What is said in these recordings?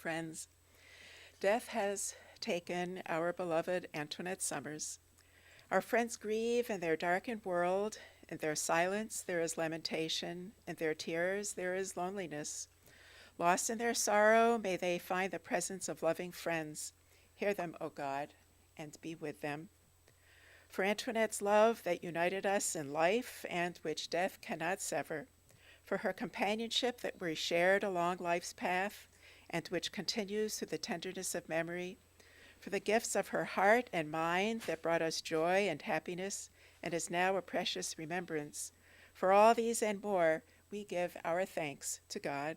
Friends, death has taken our beloved Antoinette Summers. Our friends grieve in their darkened world. In their silence there is lamentation. In their tears there is loneliness. Lost in their sorrow, may they find the presence of loving friends. Hear them, O God, and be with them. For Antoinette's love that united us in life and which death cannot sever, for her companionship that we shared along life's path and which continues through the tenderness of memory, for the gifts of her heart and mind that brought us joy and happiness and is now a precious remembrance. For all these and more, we give our thanks to God.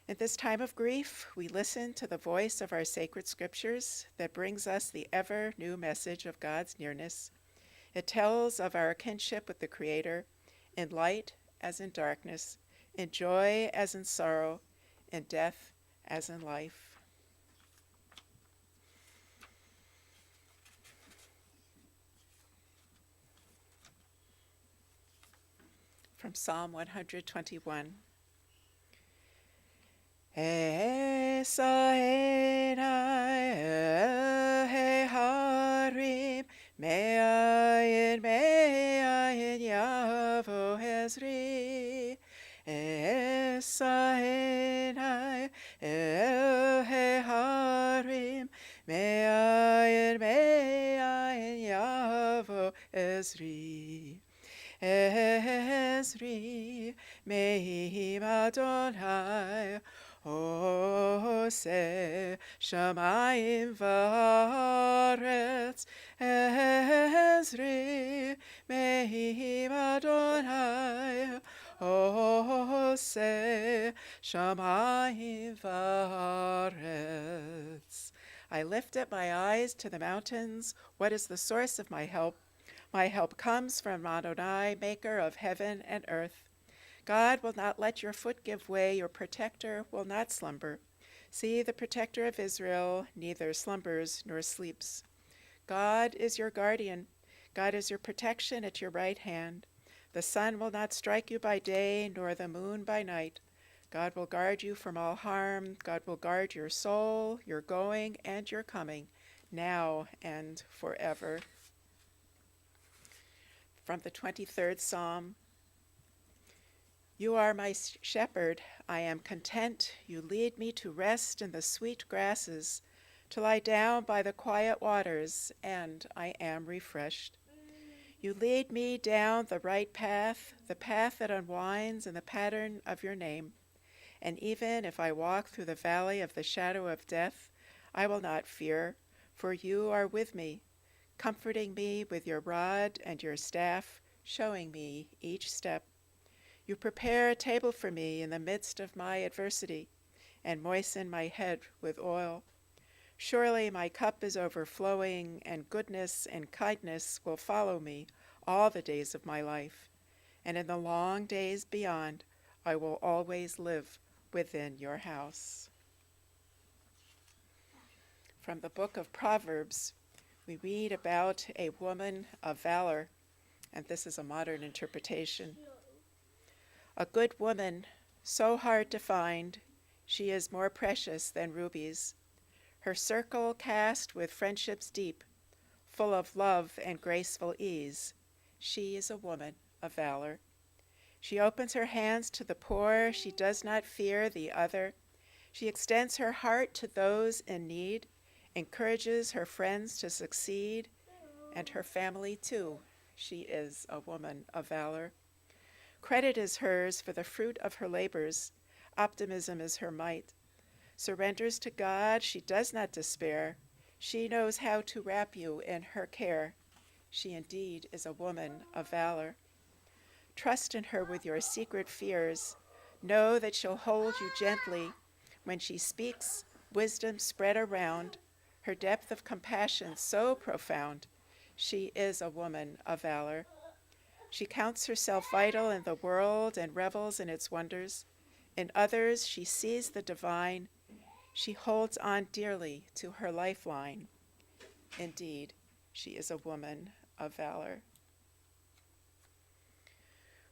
In this time of grief, we listen to the voice of our sacred scriptures that brings us the ever new message of God's nearness. It tells of our kinship with the Creator, in light as in darkness, in joy as in sorrow, in death as in life. From Psalm 121. Esaenai harim me'ayin yavo Ezri Esaenai harim me'ayin yavo Ezri Ezri mehim Adonai Ose shamayim v'aretz Ezri mehim Adonai Ose shamayim v'aretz. I lift up my eyes to the mountains. What is the source of my help? My help comes from Adonai, maker of heaven and earth. God will not let your foot give way, your protector will not slumber. See, the protector of Israel neither slumbers nor sleeps. God is your guardian. God is your protection at your right hand. The sun will not strike you by day, nor the moon by night. God will guard you from all harm. God will guard your soul, your going and your coming, now and forever. From the 23rd Psalm. You are my shepherd, I am content. You lead me to rest in the sweet grasses, to lie down by the quiet waters, and I am refreshed. You lead me down the right path, the path that unwinds in the pattern of your name. And even if I walk through the valley of the shadow of death, I will not fear, for you are with me, comforting me with your rod and your staff, showing me each step. You prepare a table for me in the midst of my adversity, and moisten my head with oil. Surely my cup is overflowing, and goodness and kindness will follow me all the days of my life, and in the long days beyond I will always live within your house. From the book of Proverbs, we read about a woman of valor, and this is a modern interpretation. A good woman, so hard to find, she is more precious than rubies. Her circle cast with friendships deep, full of love and graceful ease. She is a woman of valor. She opens her hands to the poor. She does not fear the other. She extends her heart to those in need, encourages her friends to succeed, and her family too. She is a woman of valor. Credit is hers for the fruit of her labors. Optimism is her might. Surrenders to God, she does not despair. She knows how to wrap you in her care. She indeed is a woman of valor. Trust in her with your secret fears. Know that she'll hold you gently. When she speaks, wisdom spread around, her depth of compassion so profound. She is a woman of valor. She counts herself vital in the world and revels in its wonders. In others, she sees the divine. She holds on dearly to her lifeline. Indeed, she is a woman of valor.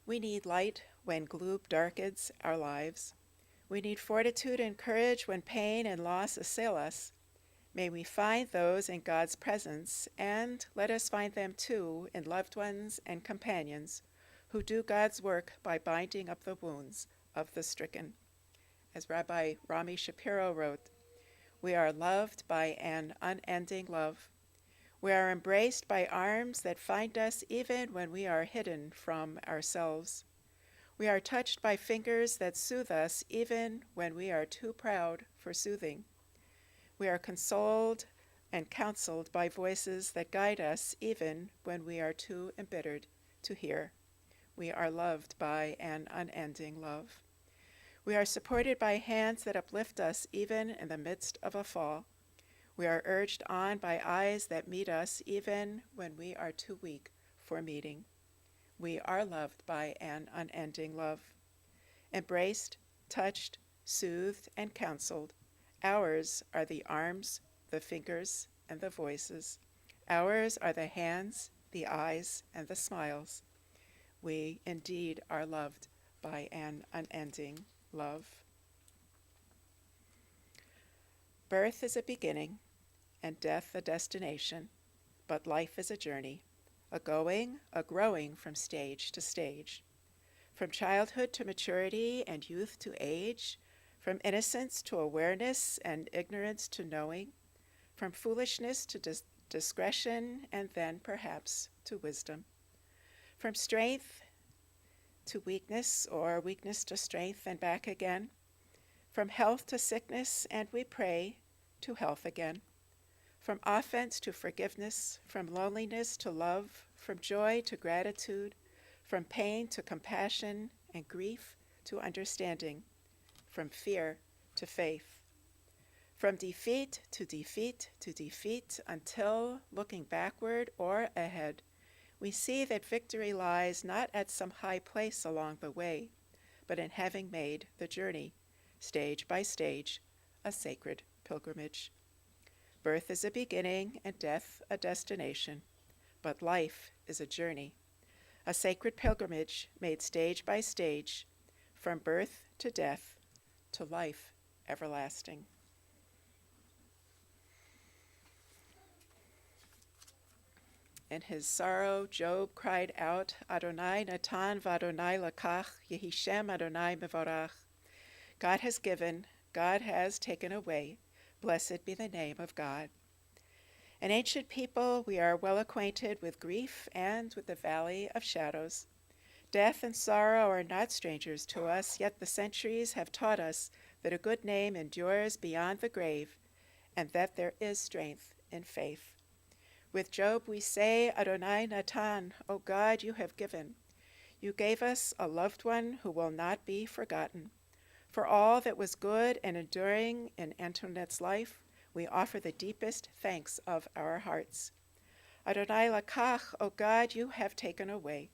We need light when gloom darkens our lives. We need fortitude and courage when pain and loss assail us. May we find those in God's presence, and let us find them too in loved ones and companions who do God's work by binding up the wounds of the stricken. As Rabbi Rami Shapiro wrote, we are loved by an unending love. We are embraced by arms that find us even when we are hidden from ourselves. We are touched by fingers that soothe us even when we are too proud for soothing. We are consoled and counseled by voices that guide us even when we are too embittered to hear. We are loved by an unending love. We are supported by hands that uplift us even in the midst of a fall. We are urged on by eyes that meet us even when we are too weak for meeting. We are loved by an unending love. Embraced, touched, soothed, and counseled, ours are the arms, the fingers, and the voices. Ours are the hands, the eyes, and the smiles. We indeed are loved by an unending love. Birth is a beginning, and death a destination, but life is a journey, a going, a growing from stage to stage. From childhood to maturity and youth to age, from innocence to awareness and ignorance to knowing, from foolishness to discretion and then perhaps to wisdom, from strength to weakness or weakness to strength and back again, from health to sickness and we pray to health again, from offense to forgiveness, from loneliness to love, from joy to gratitude, from pain to compassion and grief to understanding, from fear to faith, from defeat to defeat to defeat until, looking backward or ahead, we see that victory lies not at some high place along the way, but in having made the journey, stage by stage, a sacred pilgrimage. Birth is a beginning and death a destination, but life is a journey, a sacred pilgrimage made stage by stage, from birth to death to life everlasting. In his sorrow, Job cried out, Adonai natan v'Adonai lakach, Yehi Shem Adonai mevarach. God has given, God has taken away. Blessed be the name of God. An ancient people, we are well acquainted with grief and with the valley of shadows. Death and sorrow are not strangers to us, yet the centuries have taught us that a good name endures beyond the grave, and that there is strength in faith. With Job we say, Adonai natan, O God, you have given. You gave us a loved one who will not be forgotten. For all that was good and enduring in Antoinette's life, we offer the deepest thanks of our hearts. Adonai lakach, O God, you have taken away.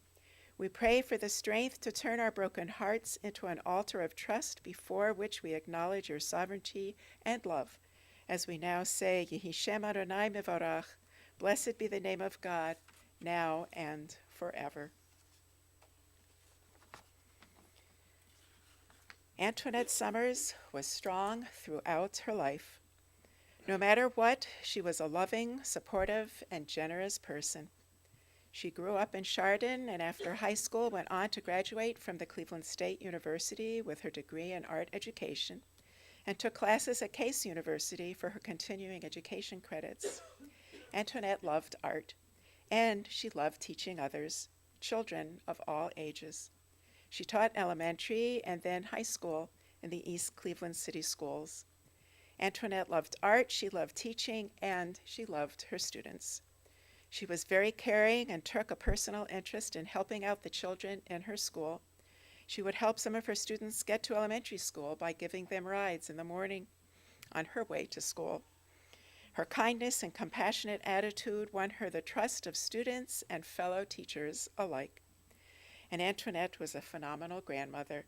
We pray for the strength to turn our broken hearts into an altar of trust before which we acknowledge your sovereignty and love, as we now say, Yehi Shem Adonai mevarach, blessed be the name of God, now and forever. Antoinette Summers was strong throughout her life. No matter what, she was a loving, supportive, and generous person. She grew up in Chardon and after high school went on to graduate from the Cleveland State University with her degree in art education and took classes at Case University for her continuing education credits. Antoinette loved art, and she loved teaching others, children of all ages. She taught elementary and then high school in the East Cleveland City Schools. Antoinette loved art, she loved teaching, and she loved her students. She was very caring and took a personal interest in helping out the children in her school. She would help some of her students get to elementary school by giving them rides in the morning on her way to school. Her kindness and compassionate attitude won her the trust of students and fellow teachers alike. And Antoinette was a phenomenal grandmother.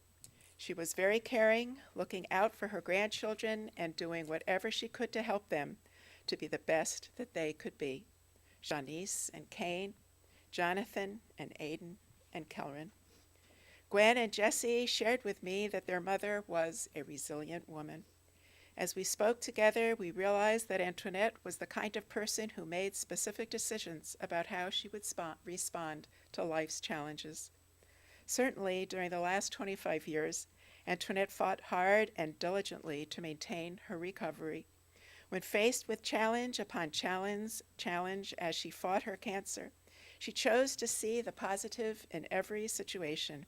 She was very caring, looking out for her grandchildren and doing whatever she could to help them to be the best that they could be. Janice and Cain, Jonathan and Aiden and Kelrin. Gwen and Jessie shared with me that their mother was a resilient woman. As we spoke together, we realized that Antoinette was the kind of person who made specific decisions about how she would respond to life's challenges. Certainly, during the last 25 years, Antoinette fought hard and diligently to maintain her recovery. When faced with challenge upon challenge as she fought her cancer, she chose to see the positive in every situation.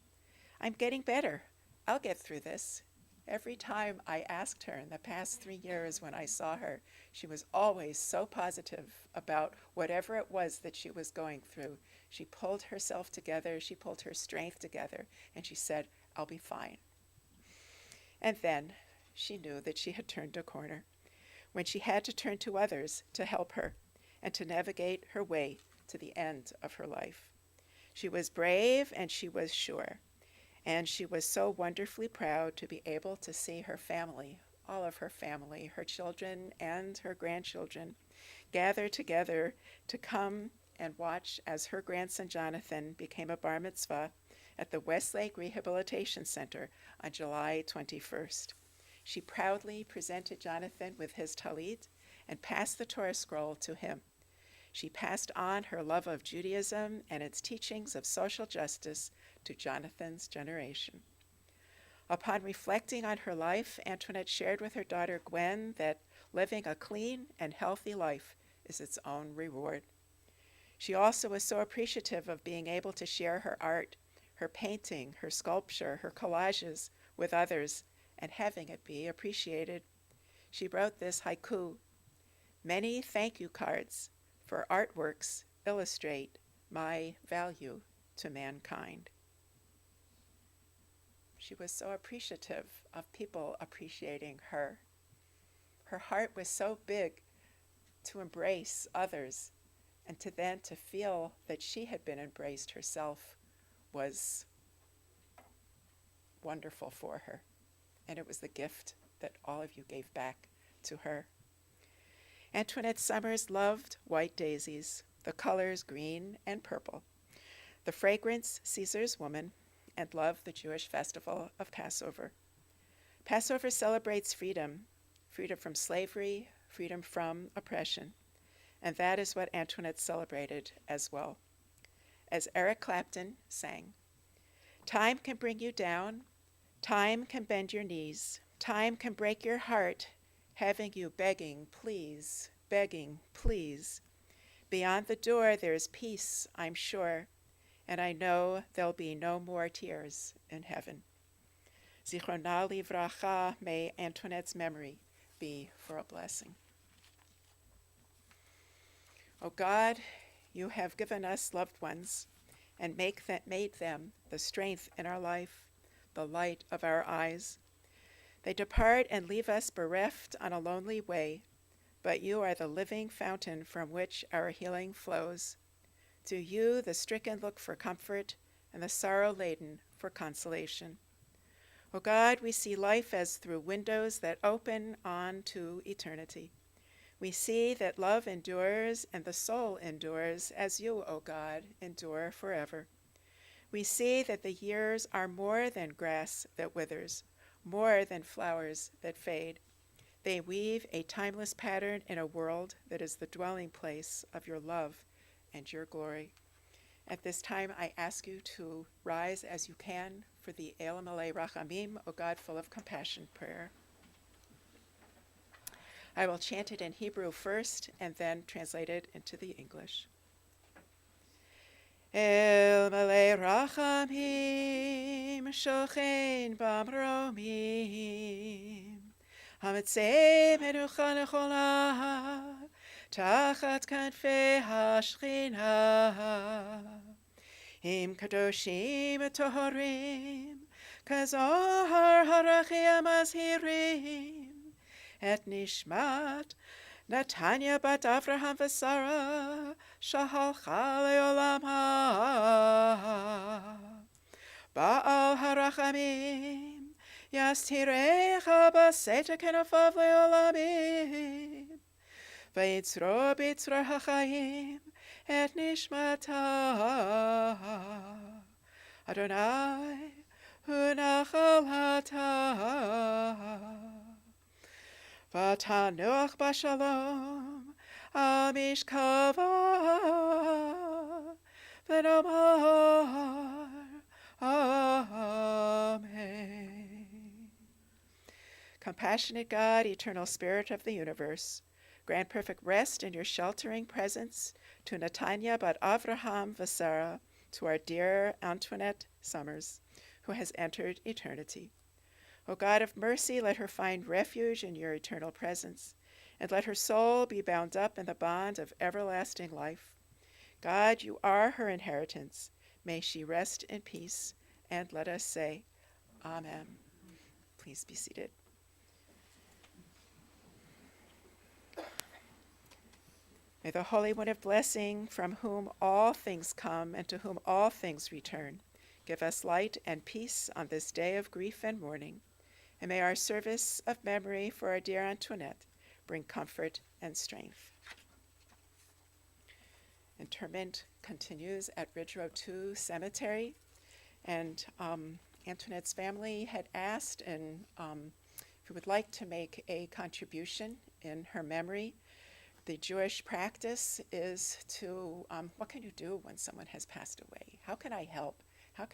I'm getting better. I'll get through this. Every time I asked her in the past 3 years when I saw her, she was always so positive about whatever it was that she was going through. She pulled herself together, she pulled her strength together, and she said, I'll be fine. And then she knew that she had turned a corner when she had to turn to others to help her and to navigate her way to the end of her life. She was brave and she was sure. And she was so wonderfully proud to be able to see her family, all of her family, her children and her grandchildren, gather together to come and watch as her grandson Jonathan became a bar mitzvah at the Westlake Rehabilitation Center on July 21st. She proudly presented Jonathan with his talit and passed the Torah scroll to him. She passed on her love of Judaism and its teachings of social justice to Jonathan's generation. Upon reflecting on her life, Antoinette shared with her daughter Gwen that living a clean and healthy life is its own reward. She also was so appreciative of being able to share her art, her painting, her sculpture, her collages with others, and having it be appreciated. She wrote this haiku: "Many thank you cards for artworks illustrate my value to mankind." She was so appreciative of people appreciating her. Her heart was so big to embrace others, and to feel that she had been embraced herself was wonderful for her. And it was the gift that all of you gave back to her. Antoinette Summers loved white daisies, the colors green and purple, the fragrance Caesar's woman, and loved the Jewish festival of Passover. Passover celebrates freedom, freedom from slavery, freedom from oppression, and that is what Antoinette celebrated as well. As Eric Clapton sang, "Time can bring you down, time can bend your knees, time can break your heart, having you begging, please, begging, please. Beyond the door there is peace, I'm sure, and I know there'll be no more tears in heaven." Zichrona livracha, may Antoinette's memory be for a blessing. O God, you have given us loved ones and made them the strength in our life, the light of our eyes. They depart and leave us bereft on a lonely way, but you are the living fountain from which our healing flows. To you the stricken look for comfort, and the sorrow-laden for consolation. O God, we see life as through windows that open on to eternity. We see that love endures and the soul endures, as you, O God, endure forever. We see that the years are more than grass that withers, more than flowers that fade. They weave a timeless pattern in a world that is the dwelling place of your love and your glory. At this time, I ask you to rise as you can for the Elam Alei Rachamim, O God full of compassion prayer. I will chant it in Hebrew first and then translate it into the English. El Malei Rachamim, Shochein Bamromim, Hamitzei Menucha Nechola, Tachat Kanfei HaShechina, Im Kadoshim Tohorim, Kazohar Harachim Azhirim, Et Nishmat Natanya bat Avraham v'Sara shahalcha le'olama. Ba'al harachamim yastirecha b'seta kenafav le'olamim. V'yitzro b'itzro hachayim et nishmata. Adonai Unachalata V'tanuach b'shalom al mishkava v'nomar Amen. Compassionate God, eternal Spirit of the universe, grant perfect rest in your sheltering presence to Netanya bat Avraham Vasara, to our dear Antoinette Summers, who has entered eternity. O God of mercy, let her find refuge in your eternal presence, and let her soul be bound up in the bond of everlasting life. God, you are her inheritance. May she rest in peace, and let us say, Amen. Please be seated. May the Holy One of blessing, from whom all things come and to whom all things return, give us light and peace on this day of grief and mourning. And may our service of memory for our dear Antoinette bring comfort and strength. Interment continues at Ridge Road 2 Cemetery. And Antoinette's family had asked if we would like to make a contribution in her memory. The Jewish practice is to, what can you do when someone has passed away? How can I help? What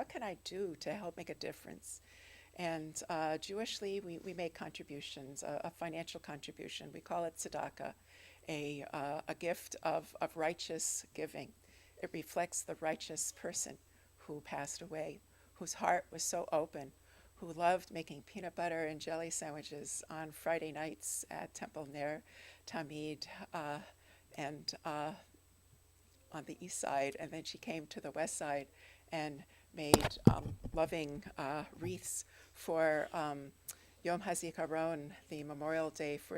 can I do to help make a difference? And Jewishly, we make contributions, a financial contribution. We call it tzedakah, a gift of righteous giving. It reflects the righteous person who passed away, whose heart was so open, who loved making peanut butter and jelly sandwiches on Friday nights at Temple Ner Tamid and on the east side. And then she came to the west side and made loving wreaths for Yom HaZikaron, the Memorial Day for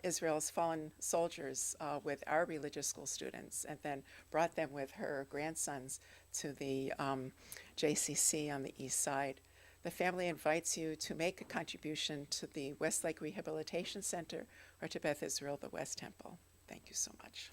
Israel's fallen soldiers with our religious school students, and then brought them with her grandsons to the JCC on the east side. The family invites you to make a contribution to the Westlake Rehabilitation Center or to Beth Israel, the West Temple. Thank you so much.